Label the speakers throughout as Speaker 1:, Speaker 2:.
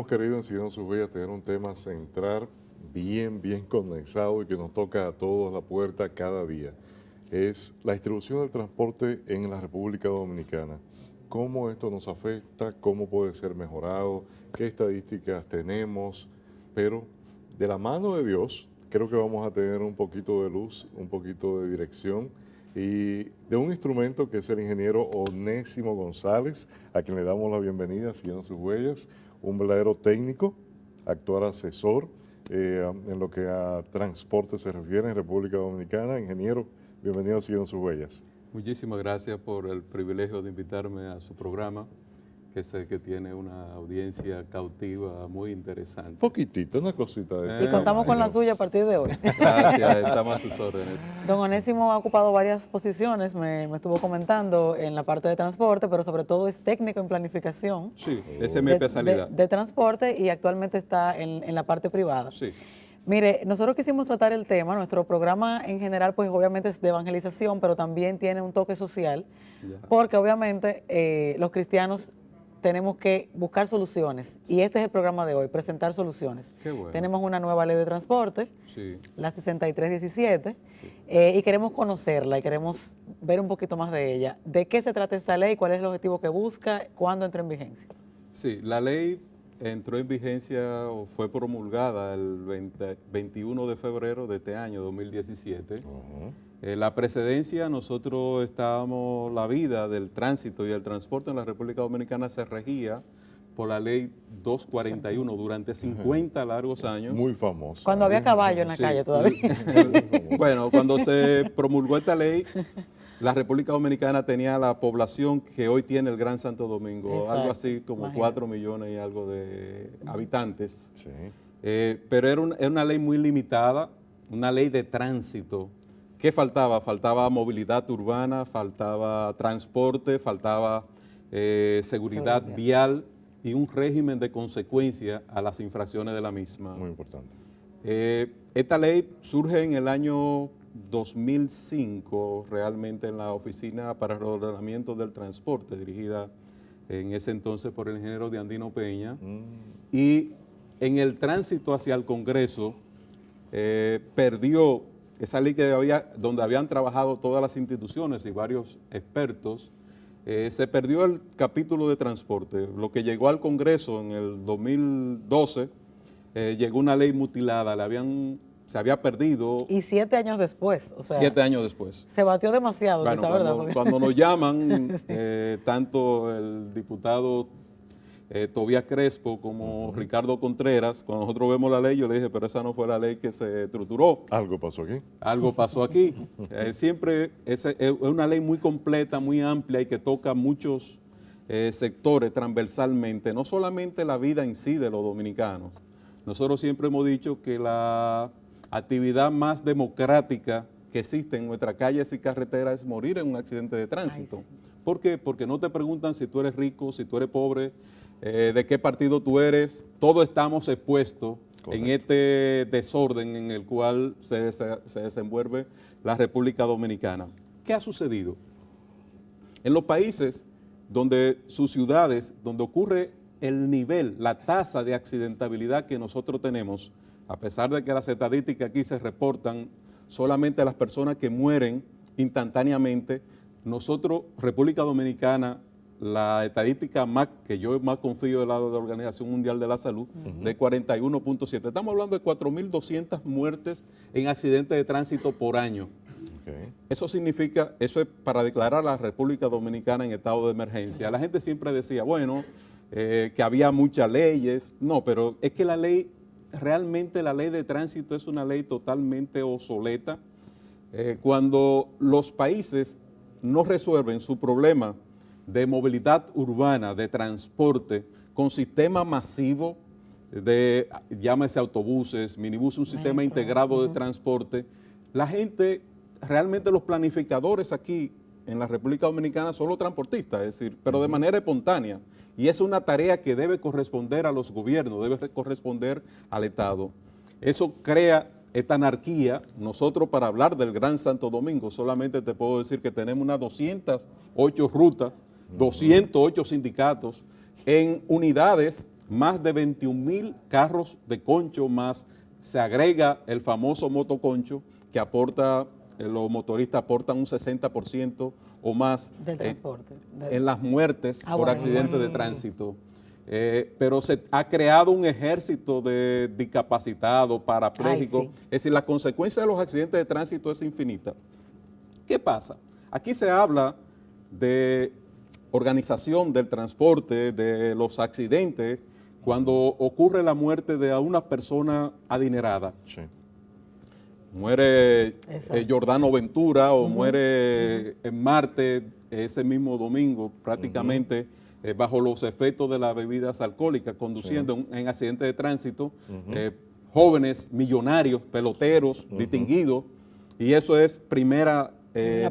Speaker 1: querido en Siguiendo sus Huellas tener un tema central bien condensado y que nos toca a todos la puerta cada día. Es la distribución del transporte en la República Dominicana. ¿Cómo esto nos afecta? ¿Cómo puede ser mejorado? ¿Qué estadísticas tenemos? Pero de la mano de Dios, creo que vamos a tener un poquito de luz, un poquito de dirección y de un instrumento que es el ingeniero Onésimo González, a quien le damos la bienvenida Siguiendo sus Huellas, un verdadero técnico, actual asesor en lo que a transporte se refiere en República Dominicana. Ingeniero, bienvenido a Siguiendo sus Huellas.
Speaker 2: Muchísimas gracias por el privilegio de invitarme a su programa, que sé que tiene una audiencia cautiva muy interesante.
Speaker 1: Poquitito, una cosita de
Speaker 3: Y contamos con la suya a partir de hoy.
Speaker 2: Gracias, estamos a sus órdenes.
Speaker 3: Don Onésimo ha ocupado varias posiciones, me estuvo comentando en la parte de transporte, pero sobre todo es técnico en planificación.
Speaker 2: Sí, esa es mi especialidad.
Speaker 3: De transporte y actualmente está en la parte privada.
Speaker 2: Sí.
Speaker 3: Mire, nosotros quisimos tratar el tema, nuestro programa en general pues obviamente es de evangelización, pero también tiene un toque social, porque obviamente los cristianos tenemos que buscar soluciones y este es el programa de hoy, presentar soluciones.
Speaker 2: Qué bueno.
Speaker 3: Tenemos una nueva ley de transporte,
Speaker 2: Sí.
Speaker 3: la 6317, y queremos conocerla y queremos ver un poquito más de ella. ¿De qué se trata esta ley? ¿Cuál es el objetivo que busca? ¿Cuándo entra en vigencia?
Speaker 2: Sí, la ley entró en vigencia o fue promulgada el 21 de febrero de este año, 2017. La precedencia, nosotros estábamos, la vida del tránsito y el transporte en la República Dominicana se regía por la ley 241 durante 50 largos años.
Speaker 1: Muy famosa.
Speaker 3: Cuando había caballo en la
Speaker 2: Sí.
Speaker 3: calle todavía.
Speaker 2: Bueno, cuando se promulgó esta ley, la República Dominicana tenía la población que hoy tiene el Gran Santo Domingo,
Speaker 3: Exacto,
Speaker 2: algo así como
Speaker 3: imagínate.
Speaker 2: 4 millones y algo de habitantes.
Speaker 1: Sí.
Speaker 2: Pero era una ley muy limitada, una ley de tránsito. ¿Qué faltaba? Faltaba movilidad urbana, faltaba transporte, faltaba seguridad vial y un régimen de consecuencia a las infracciones de la misma.
Speaker 1: Muy importante.
Speaker 2: Esta ley surge en el año 2005, realmente en la Oficina para el Ordenamiento del Transporte, dirigida en ese entonces por el ingeniero Diandino Peña. Y en el tránsito hacia el Congreso, perdió esa ley donde habían trabajado todas las instituciones y varios expertos. Se perdió el capítulo de transporte. Lo que llegó al Congreso en el 2012, llegó una ley mutilada, se había perdido.
Speaker 3: Y 7 años después, o sea,
Speaker 2: 7 años después.
Speaker 3: se batió demasiado,
Speaker 2: Bueno,
Speaker 3: quizá, ¿verdad?
Speaker 2: cuando nos llaman, tanto el diputado Tobías Crespo como Ricardo Contreras, cuando nosotros vemos la ley, yo le dije, pero esa no fue la ley que se estructuró.
Speaker 1: ¿Algo pasó aquí?
Speaker 2: Algo pasó aquí. Siempre es una ley muy completa, muy amplia y que toca muchos sectores transversalmente, no solamente la vida en sí de los dominicanos. Nosotros siempre hemos dicho que la actividad más democrática que existe en nuestras calles y carreteras es morir en un accidente de tránsito.
Speaker 3: Ay, sí.
Speaker 2: ¿Por qué? Porque no te preguntan si tú eres rico, si tú eres pobre, de qué partido tú eres. Todos estamos expuestos en este desorden en el cual se desenvuelve la República Dominicana. ¿Qué ha sucedido? En los países donde sus ciudades, donde ocurre el nivel, la tasa de accidentabilidad que nosotros tenemos, a pesar de que las estadísticas aquí se reportan solamente a las personas que mueren instantáneamente, nosotros, República Dominicana, la estadística más que yo más confío del lado de la Organización Mundial de la Salud, de 41.7. Estamos hablando de 4.200 muertes en accidentes de tránsito por año.
Speaker 1: Okay.
Speaker 2: Eso significa, eso es para declarar a la República Dominicana en estado de emergencia. La gente siempre decía, bueno, que había muchas leyes. No, pero es que la ley, realmente la ley de tránsito es una ley totalmente obsoleta. Cuando los países no resuelven su problema de movilidad urbana, de transporte, con sistema masivo de, llámese autobuses, minibuses, un sistema integrado de transporte, la gente, realmente los planificadores aquí en la República Dominicana son los transportistas, es decir, pero de manera espontánea. Y es una tarea que debe corresponder a los gobiernos, debe corresponder al Estado. Eso crea esta anarquía. Nosotros, para hablar del Gran Santo Domingo, solamente te puedo decir que tenemos unas 208 rutas, 208 sindicatos en unidades más de 21,000 carros de concho, más se agrega el famoso motoconcho que aporta, los motoristas aportan un 60% o más
Speaker 3: Del transporte.
Speaker 2: en las muertes por
Speaker 3: bueno,
Speaker 2: accidentes de tránsito. Pero se ha creado un ejército de discapacitados, parapléjicos.
Speaker 3: Ay, sí.
Speaker 2: Es decir, la consecuencia de los accidentes de tránsito es infinita. ¿Qué pasa? Aquí se habla de organización del transporte, de los accidentes, cuando ocurre la muerte de una persona adinerada.
Speaker 1: Sí.
Speaker 2: Muere
Speaker 3: Exacto.
Speaker 2: Giordano Ventura o muere en Marte ese mismo domingo, prácticamente bajo los efectos de las bebidas alcohólicas, conduciendo en accidentes de tránsito, jóvenes, millonarios, peloteros, distinguidos, y eso es primera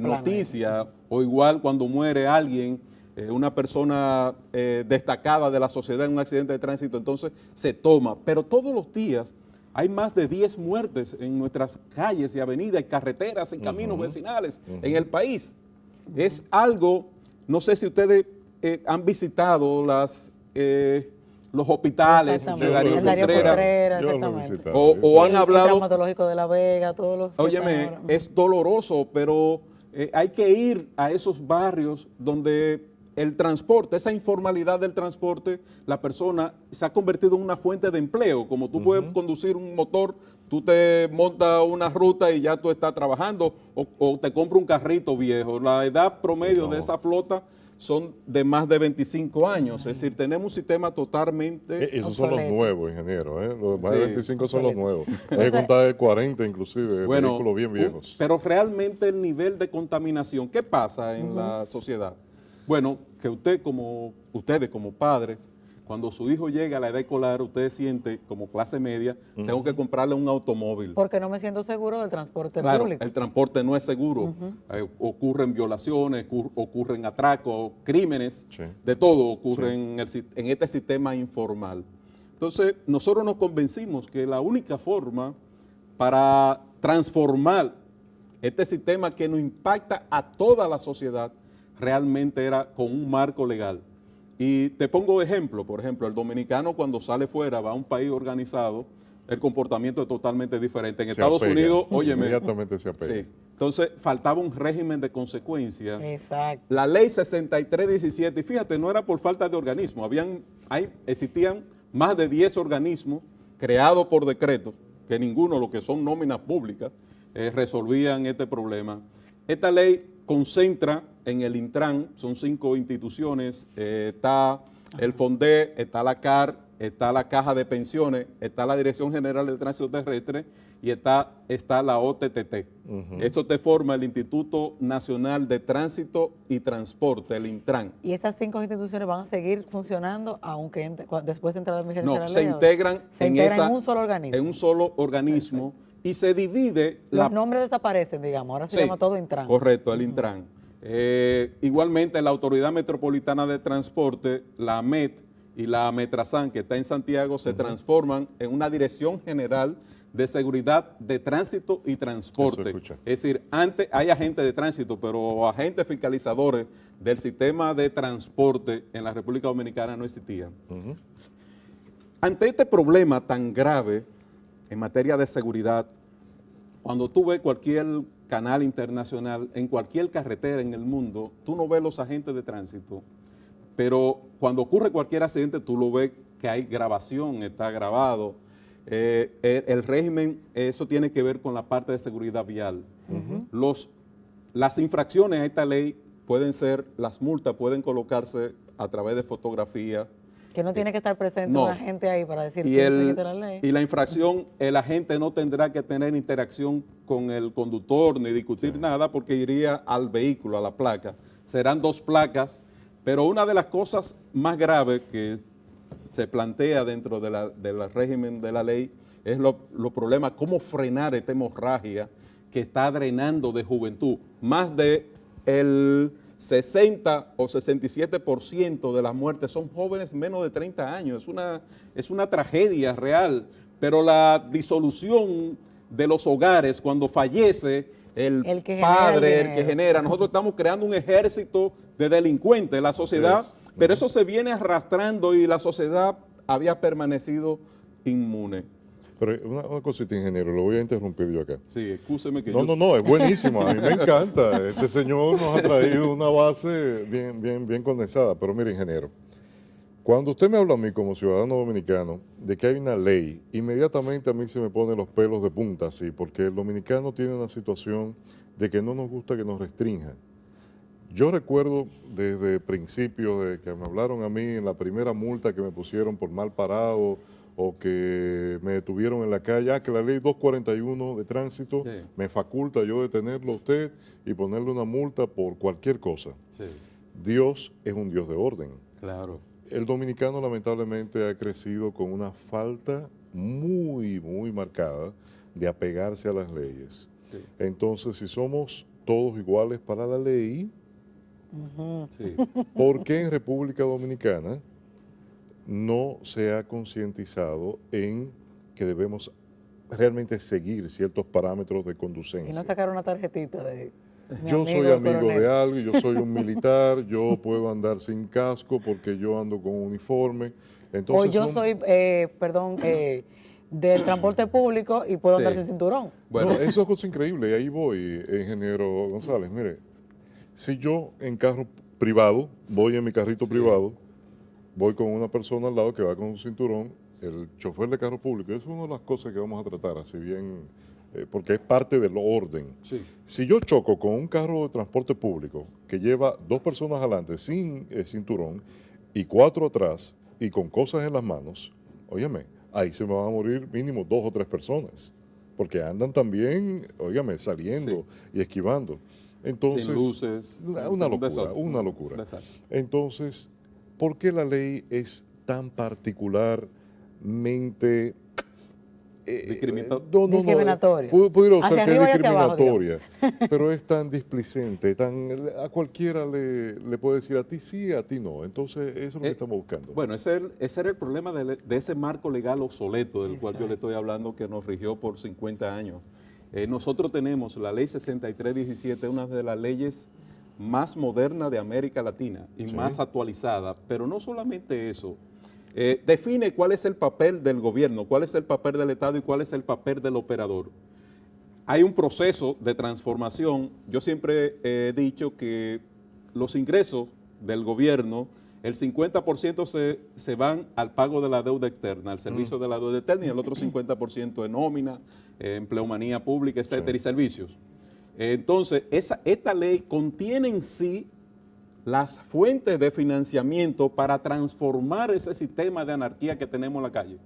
Speaker 2: noticia, o igual cuando muere alguien, una persona destacada de la sociedad en un accidente de tránsito, entonces se toma, pero todos los días hay más de 10 muertes en nuestras calles y avenidas, y carreteras, en caminos vecinales en el país. Es algo, no sé si ustedes han visitado los hospitales de Darío Contreras,
Speaker 1: Yo lo he visitado,
Speaker 2: o han
Speaker 3: El
Speaker 2: hablado.
Speaker 3: traumatológico de La Vega, todos los... que
Speaker 2: Óyeme,
Speaker 3: están ahora.
Speaker 2: es doloroso, pero hay que ir a esos barrios donde el transporte, esa informalidad del transporte, la persona se ha convertido en una fuente de empleo. Como tú puedes conducir un motor, tú te montas una ruta y ya tú estás trabajando, o te compras un carrito viejo. La edad promedio de esa flota son de más de 25 años. Es decir, tenemos un sistema totalmente...
Speaker 1: Esos son los
Speaker 3: obsoleto.
Speaker 1: nuevos, ingeniero. Los más de
Speaker 2: Sí,
Speaker 1: 25 son los
Speaker 3: obsoleto.
Speaker 1: nuevos. Hay que contar de 40 inclusive, vehículos bien viejos.
Speaker 2: Pero realmente el nivel de contaminación, ¿qué pasa en la sociedad? Bueno, que ustedes como padres, cuando su hijo llega a la edad escolar, usted siente como clase media, tengo que comprarle un automóvil.
Speaker 3: Porque no me siento seguro del transporte
Speaker 2: Claro,
Speaker 3: público.
Speaker 2: el transporte no es seguro. Ocurren violaciones, ocurren atracos, crímenes,
Speaker 1: Sí.
Speaker 2: de todo ocurre en este sistema informal. Entonces, nosotros nos convencimos que la única forma para transformar este sistema que nos impacta a toda la sociedad realmente era con un marco legal. Y te pongo ejemplo, por ejemplo, el dominicano cuando sale fuera, va a un país organizado, el comportamiento es totalmente diferente. En
Speaker 1: Se
Speaker 2: Estados
Speaker 1: apega,
Speaker 2: Unidos, óyeme.
Speaker 1: inmediatamente se apega.
Speaker 2: Sí. Entonces, faltaba un régimen de consecuencia.
Speaker 3: Exacto.
Speaker 2: La ley 6317, y fíjate, no era por falta de organismo, existían más de 10 organismos creados por decreto, que ninguno, lo que son nóminas públicas, resolvían este problema. Esta ley concentra en el Intran, son 5 instituciones, está el FONDE, está la CAR, está la Caja de Pensiones, está la Dirección General de Tránsito Terrestre y está la OTTT. Esto te forma el Instituto Nacional de Tránsito y Transporte, el Intran.
Speaker 3: Y esas 5 instituciones van a seguir funcionando aunque después de entrar en vigencia
Speaker 2: No,
Speaker 3: la
Speaker 2: se
Speaker 3: ley.
Speaker 2: integran,
Speaker 3: en un solo organismo.
Speaker 2: En un solo organismo y se divide.
Speaker 3: Los nombres desaparecen, digamos, ahora se llama todo Intran.
Speaker 2: Correcto, el Intran. Igualmente la Autoridad Metropolitana de Transporte, la AMET y la Metrasan, que está en Santiago, se transforman en una Dirección General de Seguridad de Tránsito y Transporte.
Speaker 1: Eso escucha.
Speaker 2: Es decir, antes hay agentes de tránsito, pero agentes fiscalizadores del sistema de transporte en la República Dominicana no existían. Ante este problema tan grave en materia de seguridad, cuando tú ves cualquier canal internacional, en cualquier carretera en el mundo, tú no ves los agentes de tránsito, pero cuando ocurre cualquier accidente, tú lo ves que hay grabación, está grabado. El régimen, eso tiene que ver con la parte de seguridad vial. Las infracciones a esta ley pueden ser, las multas pueden colocarse a través de fotografía.
Speaker 3: Que no tiene que estar presente
Speaker 2: No.
Speaker 3: un agente ahí para decir
Speaker 2: Y,
Speaker 3: que seguiste la ley.
Speaker 2: y la infracción, el agente no tendrá que tener interacción con el conductor ni discutir nada porque iría al vehículo, a la placa. Serán 2 placas, pero una de las cosas más graves que se plantea dentro del régimen de la ley es los problemas, cómo frenar esta hemorragia que está drenando de juventud. Más de el 60 o 67% de las muertes son jóvenes menos de 30 años. Es una tragedia real, pero la disolución de los hogares cuando fallece el
Speaker 3: que genera
Speaker 2: padre,
Speaker 3: el
Speaker 2: el que
Speaker 3: dinero.
Speaker 2: genera. Nosotros estamos creando un ejército de delincuentes en la sociedad, pero eso se viene arrastrando y la sociedad había permanecido inmune.
Speaker 1: Pero una cosita, ingeniero, lo voy a interrumpir yo acá.
Speaker 2: Sí, excúseme que
Speaker 1: No, es buenísimo, a mí me encanta. Este señor nos ha traído una base bien condensada. Pero mire, ingeniero, cuando usted me habla a mí como ciudadano dominicano de que hay una ley, inmediatamente a mí se me ponen los pelos de punta así, porque el dominicano tiene una situación de que no nos gusta que nos restrinjan. Yo recuerdo desde el principio de que me hablaron a mí en la primera multa que me pusieron por mal parado o que me detuvieron en la calle, que la ley 241 de tránsito
Speaker 2: Sí.
Speaker 1: me faculta yo detenerlo a usted y ponerle una multa por cualquier cosa.
Speaker 2: Sí,
Speaker 1: Dios es un Dios de orden.
Speaker 2: claro.
Speaker 1: El dominicano lamentablemente ha crecido con una falta muy marcada de apegarse a las leyes.
Speaker 2: Sí.
Speaker 1: Entonces, si somos todos iguales para la ley,
Speaker 2: Sí.
Speaker 1: ¿por qué en República Dominicana no se ha concientizado en que debemos realmente seguir ciertos parámetros de
Speaker 3: Y
Speaker 1: conducencia?
Speaker 3: no sacar una tarjetita de mi
Speaker 1: Yo soy
Speaker 3: el
Speaker 1: amigo
Speaker 3: coronel.
Speaker 1: de alguien, yo soy un militar, yo puedo andar sin casco porque yo ando con uniforme.
Speaker 3: O
Speaker 1: Entonces,
Speaker 3: yo
Speaker 1: no-
Speaker 3: soy, del transporte público y puedo andar
Speaker 2: Sí.
Speaker 3: sin cinturón.
Speaker 2: Bueno,
Speaker 1: No, eso es una cosa increíble. Y ahí voy, ingeniero González. Mire, si yo en carro privado, voy en mi carrito
Speaker 2: Sí.
Speaker 1: privado, voy con una persona al lado que va con un cinturón, el chofer de carro público, eso es una de las cosas que vamos a tratar, así bien, porque es parte del orden.
Speaker 2: sí.
Speaker 1: Si yo choco con un carro de transporte público que lleva 2 personas adelante sin cinturón y 4 atrás y con cosas en las manos, óyeme, ahí se me van a morir mínimo 2 o 3 personas, porque andan también, óyeme, saliendo y esquivando. Entonces,
Speaker 2: Sin luces.
Speaker 1: una
Speaker 2: un
Speaker 1: locura,
Speaker 2: desorden.
Speaker 1: una locura.
Speaker 2: Exacto.
Speaker 1: Entonces, ¿por qué la ley es tan particularmente
Speaker 3: Discriminatoria.
Speaker 1: pudiera usar
Speaker 3: Hacia
Speaker 1: que es
Speaker 3: arriba y hacia abajo,
Speaker 1: discriminatoria, pero es tan displicente, a cualquiera le puede decir a ti sí, a ti no. Entonces, eso es lo que estamos buscando.
Speaker 2: Bueno, ese era el problema de ese marco legal obsoleto del cual yo le estoy hablando, que nos rigió por 50 años. Nosotros tenemos la ley 6317, una de las leyes más modernas de América Latina y
Speaker 1: Sí.
Speaker 2: más actualizada, pero no solamente eso. Define cuál es el papel del gobierno, cuál es el papel del Estado y cuál es el papel del operador. Hay un proceso de transformación. Yo siempre he dicho que los ingresos del gobierno, el 50% se van al pago de la deuda externa, al servicio de la deuda externa, y el otro 50% en nómina, empleomanía pública, etcétera, y servicios. Entonces, esta ley contiene en sí las fuentes de financiamiento para transformar ese sistema de anarquía que tenemos en la calle.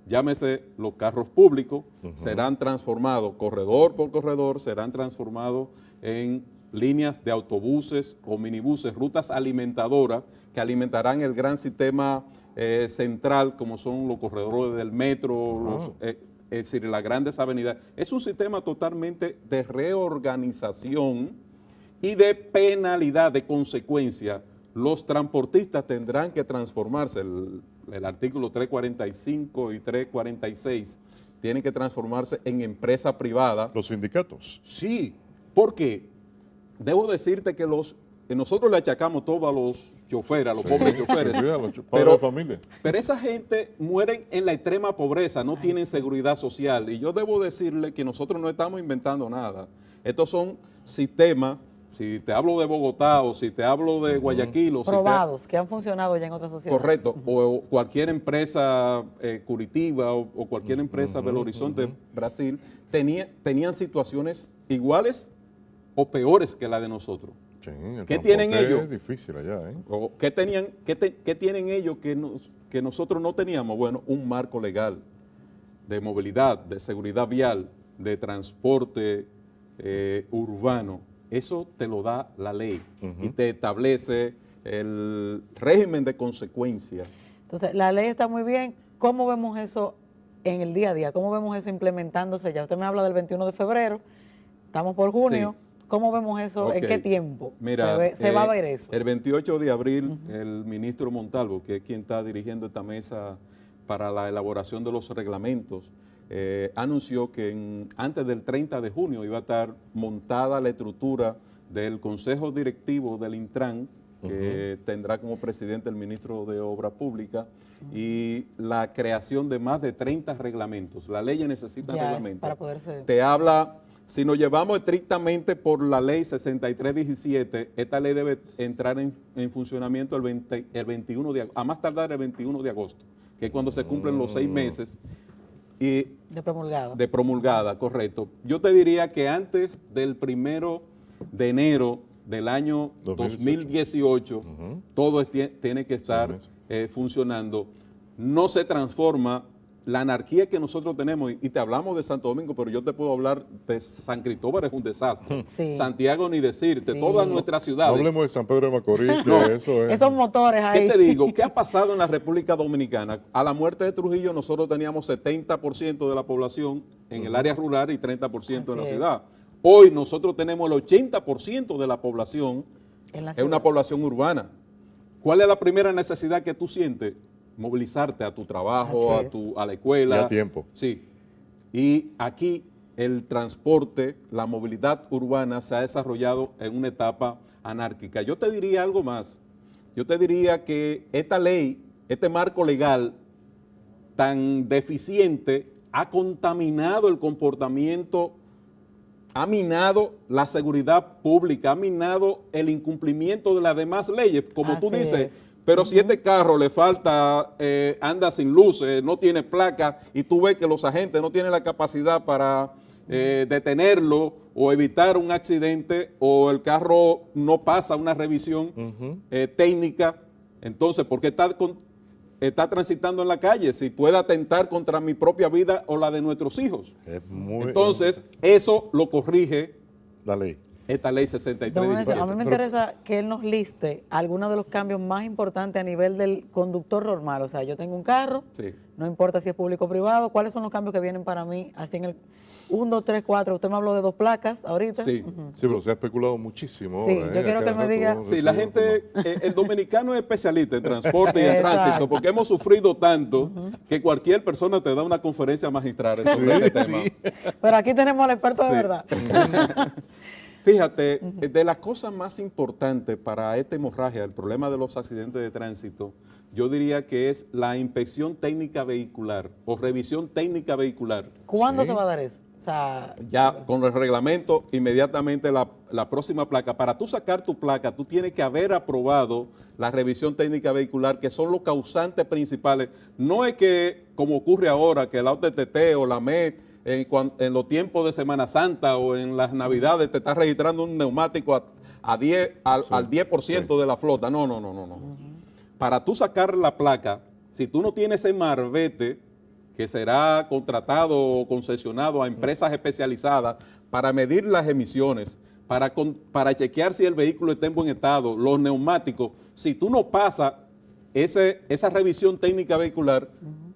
Speaker 2: Llámese los carros públicos, serán transformados corredor por corredor, serán transformados en líneas de autobuses o minibuses, rutas alimentadoras que alimentarán el gran sistema central, como son los corredores del metro, es decir, las grandes avenidas. Es un sistema totalmente de reorganización y de penalidad, de consecuencia. Los transportistas tendrán que transformarse, el artículo 345 y 346 tienen que transformarse en empresa privada.
Speaker 1: Los sindicatos.
Speaker 2: Sí, porque debo decirte que nosotros le achacamos todo a los choferes, a los pobres choferes.
Speaker 1: Sí, a los padres de familia.
Speaker 2: Pero esa gente mueren en la extrema pobreza, no tienen seguridad social. Y yo debo decirle que nosotros no estamos inventando nada. Estos son sistemas, si te hablo de Bogotá o si te hablo de Guayaquil o
Speaker 3: Probados, que han funcionado ya en otras sociedades.
Speaker 2: correcto, o cualquier empresa Curitiba o cualquier empresa Belo Horizonte, Brasil, tenían situaciones iguales o peores que la de nosotros.
Speaker 1: Sí, el
Speaker 2: ¿Qué tienen
Speaker 1: transporte
Speaker 2: ellos?
Speaker 1: Es difícil allá, ¿eh?
Speaker 2: ¿O qué tienen ellos que nosotros no teníamos? Bueno, un marco legal de movilidad, de seguridad vial, de transporte urbano. Eso te lo da la ley y te establece el régimen de consecuencia.
Speaker 3: Entonces, la ley está muy bien. ¿Cómo vemos eso en el día a día? ¿Cómo vemos eso implementándose ya? Usted me habla del 21 de febrero, estamos por junio.
Speaker 2: Sí.
Speaker 3: ¿Cómo vemos eso? ¿En
Speaker 2: Ok.
Speaker 3: qué tiempo
Speaker 2: Mira,
Speaker 3: se va a ver eso?
Speaker 2: El 28 de abril, el ministro Montalvo, que es quien está dirigiendo esta mesa para la elaboración de los reglamentos, anunció que antes del 30 de junio iba a estar montada la estructura del Consejo Directivo del Intran que tendrá como presidente el ministro de Obras Públicas, y la creación de más de 30 reglamentos. La ley necesita reglamentos.
Speaker 3: Para poder ser.
Speaker 2: Te habla, si nos llevamos estrictamente por la ley 6317, esta ley debe entrar en funcionamiento el 21 de agosto, a más tardar el 21 de agosto, que es cuando se cumplen los 6 meses. Y
Speaker 3: de promulgada.
Speaker 2: De promulgada, correcto. Yo te diría que antes del 1 de enero del año 2018, todo tiene que estar funcionando. No se transforma la anarquía que nosotros tenemos, y te hablamos de Santo Domingo, pero yo te puedo hablar de San Cristóbal, es un desastre.
Speaker 3: Sí.
Speaker 2: Santiago ni decirte,
Speaker 3: Sí.
Speaker 2: todas nuestras ciudades.
Speaker 1: No hablemos de San Pedro de Macorís, que eso es.
Speaker 3: Esos motores ahí.
Speaker 2: ¿Qué te digo? ¿Qué ha pasado en la República Dominicana? A la muerte de Trujillo nosotros teníamos 70% de la población en el área rural y 30% en la ciudad. Hoy nosotros tenemos el 80% de la población en una población urbana. ¿Cuál es la primera necesidad que tú sientes? Movilizarte a tu trabajo, a la escuela.
Speaker 1: Y a tiempo.
Speaker 2: Sí. Y aquí el transporte, la movilidad urbana se ha desarrollado en una etapa anárquica. Yo te diría algo más. Yo te diría que esta ley, este marco legal tan deficiente, ha contaminado el comportamiento, ha minado la seguridad pública, ha minado el incumplimiento de las demás leyes, como tú dices. Pero si este carro le falta, anda sin luces, no tiene placa, y tú ves que los agentes no tienen la capacidad para detenerlo o evitar un accidente, o el carro no pasa una revisión técnica, entonces, ¿por qué está transitando en la calle si puede atentar contra mi propia vida o la de nuestros hijos? Entonces, eso lo corrige
Speaker 1: la ley.
Speaker 2: Esta ley 63.
Speaker 3: A mí me interesa que él nos liste algunos de los cambios más importantes a nivel del conductor normal. O sea, yo tengo un carro, no importa si es público o privado, ¿cuáles son los cambios que vienen para mí? Así en el 1, 2, 3, 4, usted me habló de 2 placas ahorita.
Speaker 1: Sí, pero se ha especulado muchísimo.
Speaker 3: Sí, yo quiero que él me diga.
Speaker 2: Sí, la gente, el dominicano es especialista en transporte y en tránsito, porque hemos sufrido tanto que cualquier persona te da una conferencia magistral sobre este tema.
Speaker 3: Pero aquí tenemos al experto de verdad.
Speaker 2: Fíjate, de las cosas más importantes para esta hemorragia, el problema de los accidentes de tránsito, yo diría que es la inspección técnica vehicular o revisión técnica vehicular.
Speaker 3: ¿Cuándo se va a dar eso? O sea,
Speaker 2: ya con el reglamento, inmediatamente la próxima placa. Para tú sacar tu placa, tú tienes que haber aprobado la revisión técnica vehicular, que son los causantes principales. No es que, como ocurre ahora, que la OTTT o la MET, en los tiempos de Semana Santa o en las Navidades te está registrando un neumático al 10% de la flota. No. Para tú sacar la placa, si tú no tienes ese marbete, que será contratado o concesionado a empresas especializadas para medir las emisiones, para chequear si el vehículo está en buen estado, los neumáticos, si tú no pasas esa revisión técnica vehicular,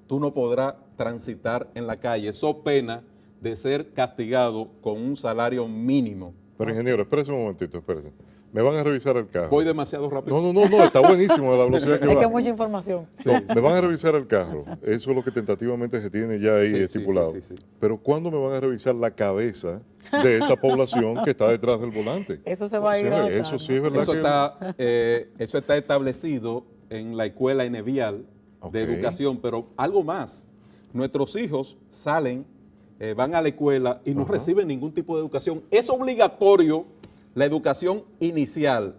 Speaker 2: tú no podrás transitar en la calle. Eso pena de ser castigado con un salario mínimo.
Speaker 1: Pero ingeniero, espérese un momentito, espérese. Me van a revisar el carro.
Speaker 2: Voy demasiado rápido.
Speaker 1: No, está buenísimo la velocidad que va.
Speaker 3: Es que mucha información.
Speaker 1: No, me van a revisar el carro. Eso es lo que tentativamente se tiene ya ahí estipulado.
Speaker 2: Sí.
Speaker 1: Pero ¿cuándo me van a revisar la cabeza de esta población que está detrás del volante?
Speaker 3: Eso se va a ir.
Speaker 1: Eso sí es verdad.
Speaker 2: Eso está establecido en la escuela Enevial de educación, pero algo más. Nuestros hijos salen, van a la escuela y no reciben ningún tipo de educación. Es obligatorio la educación inicial,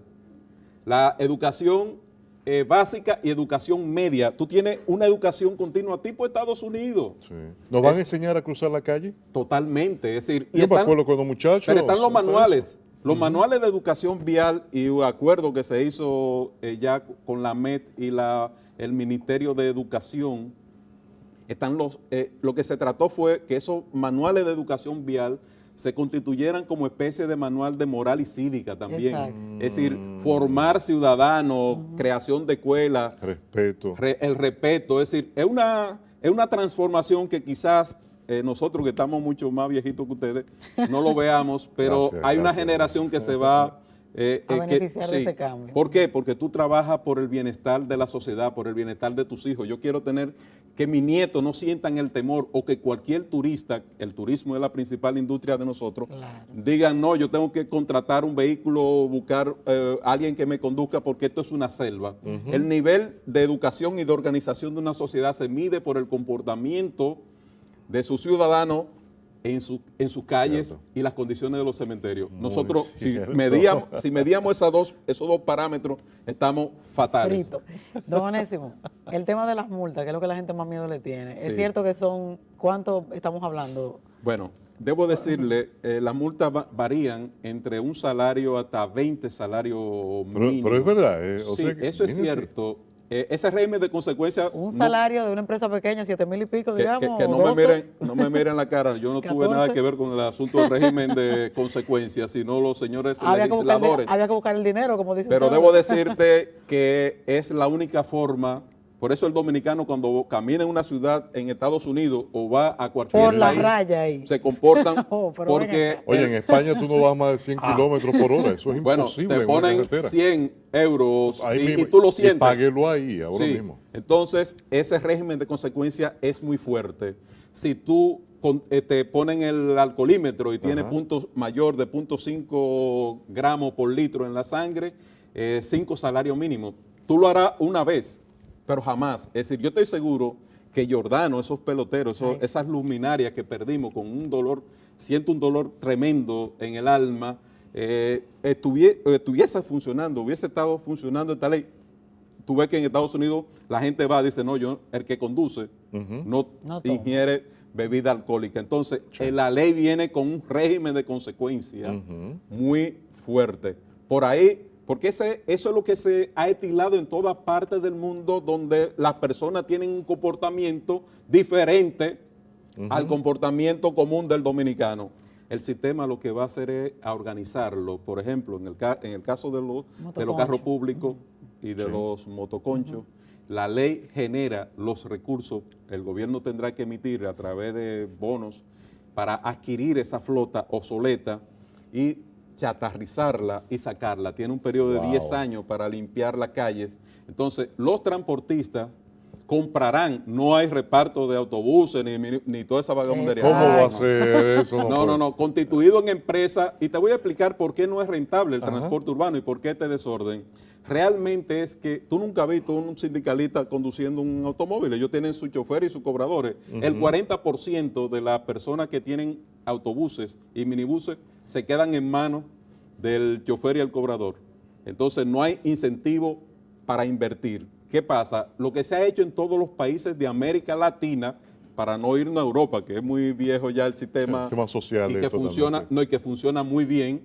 Speaker 2: la educación básica y educación media. Tú tienes una educación continua tipo Estados Unidos.
Speaker 1: Sí. ¿Nos van a enseñar a cruzar la calle?
Speaker 2: Totalmente. Es decir,
Speaker 1: yo me acuerdo con los muchachos.
Speaker 2: Pero están los manuales. Los manuales de educación vial y un acuerdo que se hizo ya con la MET y el Ministerio de Educación, están lo que se trató fue que esos manuales de educación vial se constituyeran como especie de manual de moral y cívica también. Exacto. Es decir, formar ciudadanos, creación de escuelas.
Speaker 1: Respeto.
Speaker 2: El respeto. Es decir, es una transformación que quizás nosotros que estamos mucho más viejitos que ustedes no lo veamos, pero hay una generación que se va
Speaker 3: a beneficiar de ese cambio.
Speaker 2: ¿Por qué? Porque tú trabajas por el bienestar de la sociedad, por el bienestar de tus hijos. Yo quiero tener que mis nietos no sientan el temor o que cualquier turista, el turismo es la principal industria de nosotros,
Speaker 3: Claro.
Speaker 2: digan, no, yo tengo que contratar un vehículo, buscar alguien que me conduzca porque esto es una selva. El nivel de educación y de organización de una sociedad se mide por el comportamiento de sus ciudadanos en sus calles
Speaker 1: Cierto.
Speaker 2: y las condiciones de los cementerios.
Speaker 1: Muy
Speaker 2: Nosotros, si
Speaker 1: cierto.
Speaker 2: medíamos esos dos parámetros, estamos fatales.
Speaker 3: Frito. Don Onésimo, el tema de las multas, que es lo que la gente más miedo le tiene.
Speaker 2: Sí.
Speaker 3: Es cierto que son, ¿cuánto estamos hablando?
Speaker 2: Bueno, debo decirle, las multas varían entre un salario hasta 20 salarios mínimos.
Speaker 1: Pero es verdad. O
Speaker 2: Sí,
Speaker 1: sea que
Speaker 2: eso es
Speaker 1: viene así.
Speaker 2: cierto. Ese régimen de consecuencias...
Speaker 3: Un
Speaker 2: no-
Speaker 3: salario de una empresa pequeña, 7,000 y pico,
Speaker 2: que
Speaker 3: digamos.
Speaker 2: no,
Speaker 3: 12.
Speaker 2: no me miren la cara, yo no tuve
Speaker 3: 14.
Speaker 2: nada que ver con el asunto del régimen de consecuencias, sino los señores
Speaker 3: Había
Speaker 2: legisladores.
Speaker 3: había que buscar el dinero, como dice
Speaker 2: Pero
Speaker 3: usted.
Speaker 2: debo decirte que es la única forma, por eso el dominicano cuando camina en una ciudad en Estados Unidos o va a cualquier
Speaker 3: Por la
Speaker 2: país,
Speaker 3: raya ahí.
Speaker 2: se comportan
Speaker 3: Oh, pero
Speaker 2: porque
Speaker 3: ven acá.
Speaker 1: Oye, en España tú no vas más de 100 kilómetros por hora. Eso es
Speaker 2: bueno,
Speaker 1: imposible
Speaker 2: te
Speaker 1: en una
Speaker 2: ponen
Speaker 1: carretera.
Speaker 2: 100 euros
Speaker 1: Ahí
Speaker 2: y
Speaker 1: mismo.
Speaker 2: tú lo
Speaker 1: Y
Speaker 2: sientes.
Speaker 1: páguelo ahí, ahora
Speaker 2: Sí,
Speaker 1: mismo.
Speaker 2: entonces ese régimen de consecuencia es muy fuerte. Si tú te ponen el alcoholímetro y tiene puntos mayor de 0.5 gramos por litro en la sangre, 5 salarios mínimos. Tú lo harás una vez, pero jamás. Es decir, yo estoy seguro que Giordano, esos peloteros, esas luminarias que perdimos con un dolor, siento un dolor tremendo en el alma, estuviese funcionando, hubiese estado funcionando esta ley. Tú ves que en Estados Unidos la gente va y dice, no, yo, el que conduce no
Speaker 3: No toma.
Speaker 2: ingiere bebida alcohólica. Entonces, la ley viene con un régimen de consecuencias muy fuerte. Por ahí, porque eso es lo que se ha estilado en todas partes del mundo donde las personas tienen un comportamiento diferente al comportamiento común del dominicano. El sistema lo que va a hacer es a organizarlo. Por ejemplo, en el caso de los carros públicos y de los motoconchos, la ley genera los recursos, el gobierno tendrá que emitir a través de bonos para adquirir esa flota obsoleta y chatarrizarla y sacarla. Tiene un periodo de 10 años para limpiar las calles. Entonces, los transportistas comprarán, no hay reparto de autobuses ni toda esa vagabundería.
Speaker 1: ¿Cómo va a ser eso?
Speaker 2: No, constituido en empresa, y te voy a explicar por qué no es rentable el transporte urbano y por qué este desorden. Realmente es que tú nunca has visto un sindicalista conduciendo un automóvil, ellos tienen su chofer y sus cobradores. El 40% de las personas que tienen autobuses y minibuses se quedan en manos del chofer y el cobrador. Entonces no hay incentivo para invertir. ¿Qué pasa? Lo que se ha hecho en todos los países de América Latina, para no irnos a Europa, que es muy viejo ya el sistema,
Speaker 1: El tema social
Speaker 2: y
Speaker 1: es
Speaker 2: que funciona, y que funciona muy bien,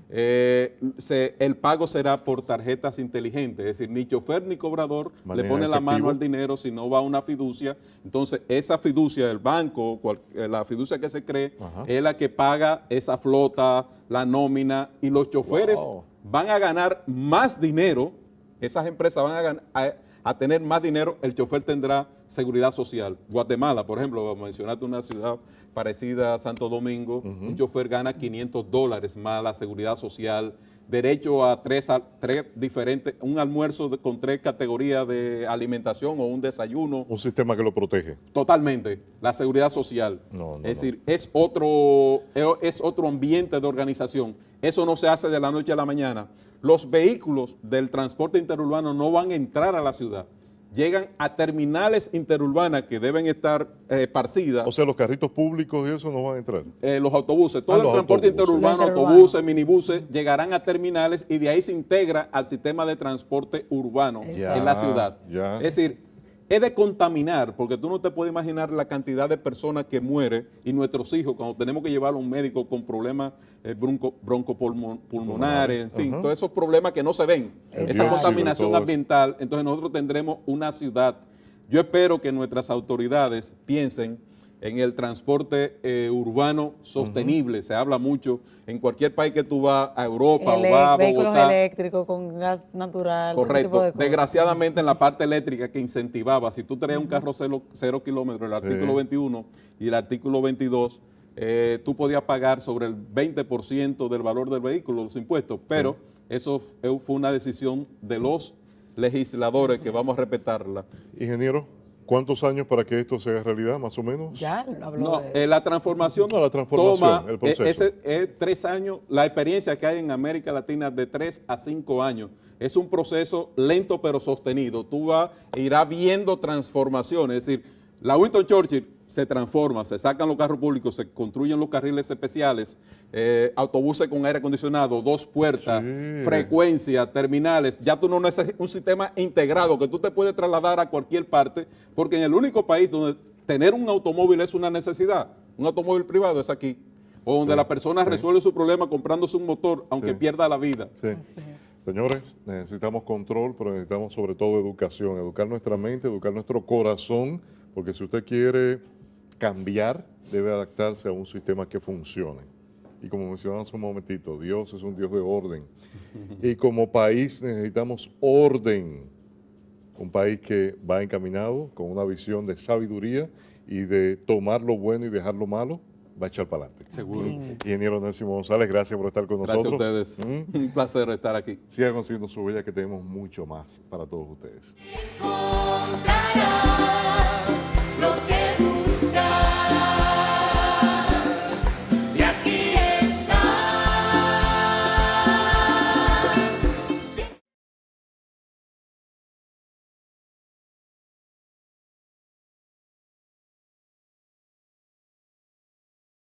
Speaker 2: el pago será por tarjetas inteligentes, es decir, ni chofer ni cobrador
Speaker 1: Maneja
Speaker 2: le pone la mano
Speaker 1: efectivo.
Speaker 2: al dinero, si no va a una fiducia. Entonces, esa fiducia del banco, la fiducia que se cree, es la que paga esa flota, la nómina, y los choferes van a ganar más dinero, esas empresas van a tener más dinero, el chofer tendrá seguridad social. Guatemala, por ejemplo, mencionaste una ciudad parecida a Santo Domingo, un chofer gana $500 más la seguridad social, derecho a tres diferentes, un almuerzo con 3 categorías de alimentación o un desayuno.
Speaker 1: Un sistema que lo protege.
Speaker 2: Totalmente, la seguridad social. Es decir, es otro ambiente de organización. Eso no se hace de la noche a la mañana. Los vehículos del transporte interurbano no van a entrar a la ciudad. Llegan a terminales interurbanas que deben estar esparcidas.
Speaker 1: O sea, los carritos públicos y eso no van a entrar.
Speaker 2: Los autobuses, todo el
Speaker 1: los
Speaker 2: transporte
Speaker 1: autobuses.
Speaker 2: interurbano,
Speaker 3: Los interurbanos.
Speaker 2: autobuses, minibuses, llegarán a terminales y de ahí se integra al sistema de transporte urbano en la ciudad.
Speaker 1: Ya.
Speaker 2: Es decir, es de contaminar, porque tú no te puedes imaginar la cantidad de personas que mueren y nuestros hijos, cuando tenemos que llevarlo a un médico con problemas broncopulmonares, en fin, todos esos problemas que no se ven, esa
Speaker 3: Exacto.
Speaker 2: contaminación
Speaker 1: Todo eso.
Speaker 2: ambiental. Entonces nosotros tendremos una ciudad. Yo espero que nuestras autoridades piensen en el transporte urbano sostenible. Se habla mucho en cualquier país que tú vas, a Europa o vas a
Speaker 3: Vehículos
Speaker 2: Bogotá.
Speaker 3: eléctricos con gas natural. ese tipo
Speaker 2: Correcto.
Speaker 3: de cosas.
Speaker 2: Desgraciadamente en la parte eléctrica que incentivaba, si tú traías un carro 0 kilómetros, el artículo 21 y el artículo 22, tú podías pagar sobre el 20% del valor del vehículo, los impuestos, pero eso fue una decisión de los legisladores que vamos a respetarla.
Speaker 1: Ingeniero, ¿cuántos años para que esto sea realidad, más o menos?
Speaker 3: Ya habló
Speaker 2: No,
Speaker 3: de...
Speaker 2: la transformación,
Speaker 1: No, la transformación, el proceso.
Speaker 2: Es 3 años, la experiencia que hay en América Latina de 3 a 5 años. Es un proceso lento pero sostenido. Tú irás viendo transformaciones, es decir, la Winston Churchill se transforma, se sacan los carros públicos, se construyen los carriles especiales, autobuses con aire acondicionado, 2 puertas,
Speaker 1: Sí.
Speaker 2: frecuencia, terminales. Ya tú no necesitas un sistema integrado que tú te puedes trasladar a cualquier parte, porque en el único país donde tener un automóvil es una necesidad, un automóvil privado es aquí, o donde
Speaker 1: Sí,
Speaker 2: la persona
Speaker 1: sí.
Speaker 2: resuelve su problema comprándose un motor, aunque
Speaker 1: Sí.
Speaker 2: pierda la vida.
Speaker 1: Sí.
Speaker 3: Así es.
Speaker 1: Señores, necesitamos control, pero necesitamos sobre todo educación, educar nuestra mente, educar nuestro corazón, porque si usted quiere cambiar, debe adaptarse a un sistema que funcione. Y como mencionamos hace un momentito, Dios es un Dios de orden. Y como país necesitamos orden. Un país que va encaminado con una visión de sabiduría y de tomar lo bueno y dejar lo malo, va a echar para adelante.
Speaker 2: Seguro.
Speaker 1: Ingeniero Onésimo González, gracias por estar con
Speaker 2: Gracias a
Speaker 1: nosotros.
Speaker 2: ustedes. Un placer estar aquí.
Speaker 1: Sigan consiguiendo su vida, que tenemos mucho más para todos ustedes.
Speaker 4: Oh